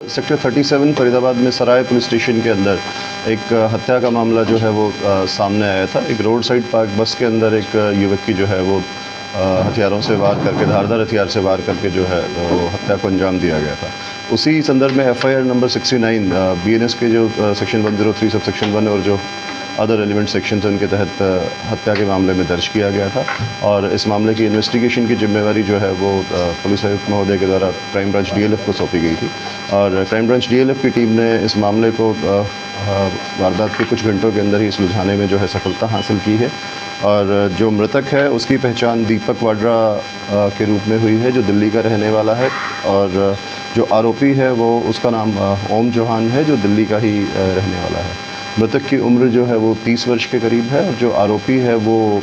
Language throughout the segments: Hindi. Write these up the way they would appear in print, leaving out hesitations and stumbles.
सेक्टर 37 फरीदाबाद में सराय पुलिस स्टेशन के अंदर एक हत्या का मामला जो है वो सामने आया था। एक रोड साइड पार्क बस के अंदर एक युवक की जो है वो हथियारों से वार करके, धारदार हथियार से वार करके जो है वो हत्या को अंजाम दिया गया था। उसी संदर्भ में FIR नंबर 69 BNS के जो सेक्शन 103 सब सेक्शन 1 और जो अदर एलिमेंट सेक्शन थे उनके तहत हत्या के मामले में दर्ज किया गया था। और इस मामले की इन्वेस्टिगेशन की जिम्मेवारी जो है वो पुलिस आयुक्त महोदय के द्वारा क्राइम ब्रांच DLF को सौंपी गई थी। और क्राइम ब्रांच DLF की टीम ने इस मामले को वारदात के कुछ घंटों के अंदर ही सुलझाने में जो है सफलता हासिल की है। और जो मृतक है उसकी पहचान दीपक वाड्रा के रूप में हुई है, जो दिल्ली का रहने वाला है। और जो आरोपी है वो उसका नाम ओम चौहान है, जो दिल्ली का ही रहने वाला है। मृतक की उम्र जो है वो 30 वर्ष के करीब है और जो आरोपी है वो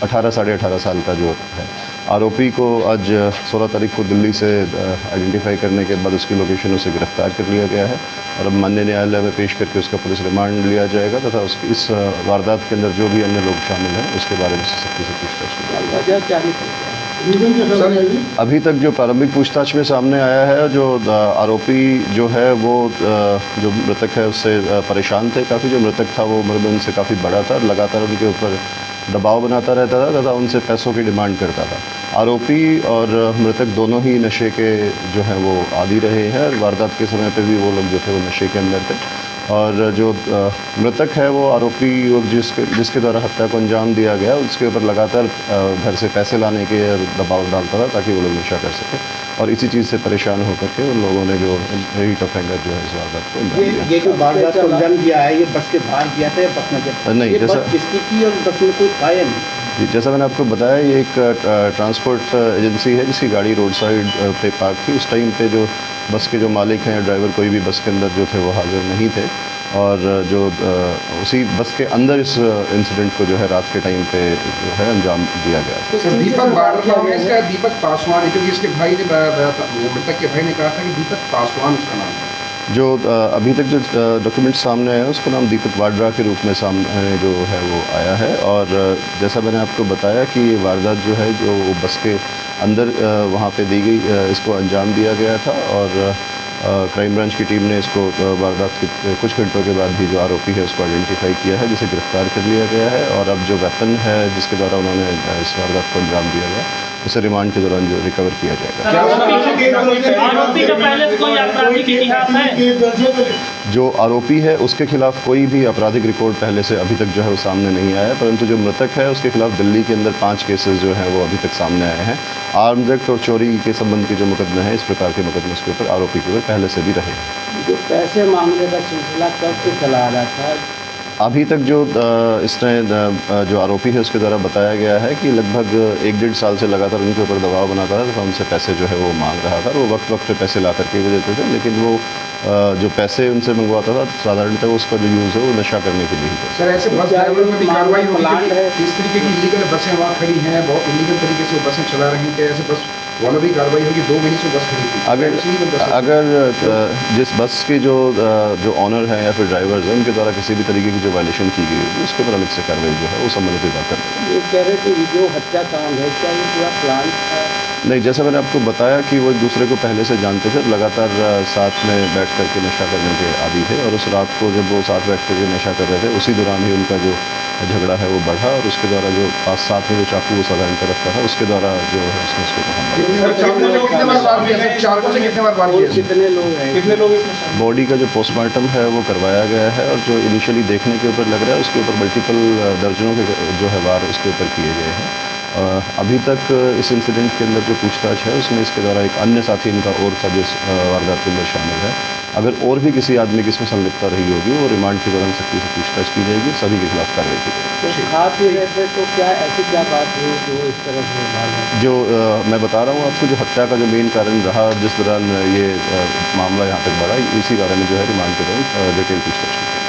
18 साढ़े 18 साल का जो है। आरोपी को आज 16 तारीख को दिल्ली से आइडेंटिफाई करने के बाद उसकी लोकेशन उसे गिरफ्तार कर लिया गया है और अब माननीय न्यायालय में पेश करके उसका पुलिस रिमांड लिया जाएगा तथा इस वारदात के अंदर जो भी अन्य लोग शामिल हैं उसके बारे में सख्ती से पूछताछ की जाएगी। अभी तक जो प्रारंभिक पूछताछ में सामने आया है, जो आरोपी जो है वो जो मृतक है उससे परेशान थे काफ़ी। जो मृतक था वो उम्र में उनसे काफ़ी बड़ा था, लगातार उनके ऊपर दबाव बनाता रहता था तथा उनसे पैसों की डिमांड करता था। आरोपी और मृतक दोनों ही नशे के जो हैं वो आदी रहे हैं और वारदात के समय पे भी वो लोग जो थे वो नशे के अंदर थे। और जो मृतक है वो आरोपी युवक जिसके द्वारा हत्या को अंजाम दिया गया, उसके ऊपर लगातार घर से पैसे लाने के दबाव डालता था ताकि वो लोग नशा कर सकें। और इसी चीज़ से परेशान होकर के उन लोगों ने जो हीट ऑफेंडर जो है इस वारदात को अंजाम दिया। ये जो वारदात को अंजाम दिया है, ये बस के बाहर किया था या बस में? नहीं, जैसा किसकी की और बस में कोई था या नहीं? जैसा मैंने आपको बताया, ये एक ट्रांसपोर्ट एजेंसी है जिसकी गाड़ी रोड साइड पे पार्क थी। उस टाइम पे जो बस के जो मालिक हैं, ड्राइवर, कोई भी बस के अंदर जो थे वो हाजिर नहीं थे। और जो उसी बस के अंदर इस इंसिडेंट को जो है रात के टाइम पे जो है अंजाम दिया गया। तो दीपक वाड्रा में इसका दीपक पासवान है, क्योंकि इसके भाई ने मृतक के भाई ने कहा था कि दीपक पासवान उसका नाम है। जो अभी तक जो डॉक्यूमेंट सामने आया है उसका नाम दीपक वाड्रा के रूप में सामने जो है वो आया है। और जैसा मैंने आपको बताया कि ये वारदात जो है जो बस के अंदर वहाँ पे दी गई, इसको अंजाम दिया गया था। और क्राइम ब्रांच की टीम ने इसको वारदात के कुछ घंटों के बाद ही जो आरोपी है उसको आइडेंटिफाई किया है, जिसे गिरफ्तार कर लिया गया है। और अब जो वेपन है जिसके द्वारा उन्होंने इस वारदात को अंजाम दिया गया, उसे रिमांड के दौरान जो रिकवर किया जाएगा। आरोपी का पहले कोई आपराधिक इतिहास है? जो आरोपी है उसके खिलाफ कोई भी आपराधिक रिकॉर्ड पहले से अभी तक जो है वो सामने नहीं आया है, परंतु जो मृतक है उसके खिलाफ दिल्ली के अंदर 5 केसेस जो हैं वो अभी तक सामने आए हैं। आर्म्स एक्ट और चोरी के संबंध के जो मुकदमे हैं, इस प्रकार के मुकदमे उसके ऊपर आरोपी के ऊपर पहले से भी रहे हैं। जो पैसे मांगने का सिलसिला कब से चला आ रहा था? अभी तक जो इसने जो आरोपी है उसके द्वारा बताया गया है कि लगभग 1-1.5 साल से लगातार उनके ऊपर दबाव बनाता था तथा उनसे पैसे जो है वो मांग रहा था। वो वक्त पे पैसे ला करके भी देते थे, लेकिन वो जो पैसे उनसे मंगवाता था साधारणतः उसका जो यूज़ है वो नशा करने के लिए ही था। सर, ऐसे बस ड्राइवरों में भी कार्रवाई होगी है? इस तरीके की इलीगल बसें वहाँ खड़ी हैं, बहुत इलीगल तरीके से वो बसें चला रही हैं, क्या ऐसे बस वालों भी कार्रवाई होगी? 2 महीने से बस खड़ी थी। अगर जिस बस के जो ऑनर हैं या फिर ड्राइवर्स हैं उनके द्वारा किसी भी तरीके की जो वायलेशन की गई होगी उसके ऊपर अलग से कार्रवाई जो है वो संबंधित विभाग कर देगा। ये कह रहे थे जो हत्या कांड है, क्या ये पूरा प्लान था? नहीं, जैसा मैंने आपको बताया कि वो एक दूसरे को पहले से जानते थे, लगातार साथ में बैठ कर के नशा करने के आदी थे। और उस रात को जब वो साथ बैठ कर के नशा कर रहे थे, उसी दौरान ही उनका जो झगड़ा है वो बढ़ा और उसके द्वारा जो साथ में जो चाकू वो साधारणतः रखता था उसके द्वारा जो है उसने उसके ऊपर हमला किया। कितने लोग हैं? बॉडी का जो पोस्टमार्टम है वो करवाया गया है और जो इनिशियली देखने के ऊपर लग रहा है उसके ऊपर मल्टीपल दर्जनों के जो है वार उसके ऊपर किए गए हैं। अभी तक इस इंसिडेंट के अंदर जो पूछताछ है उसमें इसके द्वारा एक अन्य साथी इनका और था जो वारदात के अंदर शामिल है। अगर और भी किसी आदमी की इसमें संलिप्तता रही होगी वो रिमांड के दौरान सख्ती से पूछताछ की जाएगी, सभी के खिलाफ कार्रवाई की जाएगी। खा पी रहे थे तो क्या ऐसी क्या बात हुई जो इस तरह से? जो मैं बता रहा हूँ आपको, जो हत्या का जो मेन कारण रहा जिस दौरान ये मामला यहाँ तक बढ़ा, इसी बारे में जो है रिमांड के दौरान डिटेल पूछताछ की जाएगी।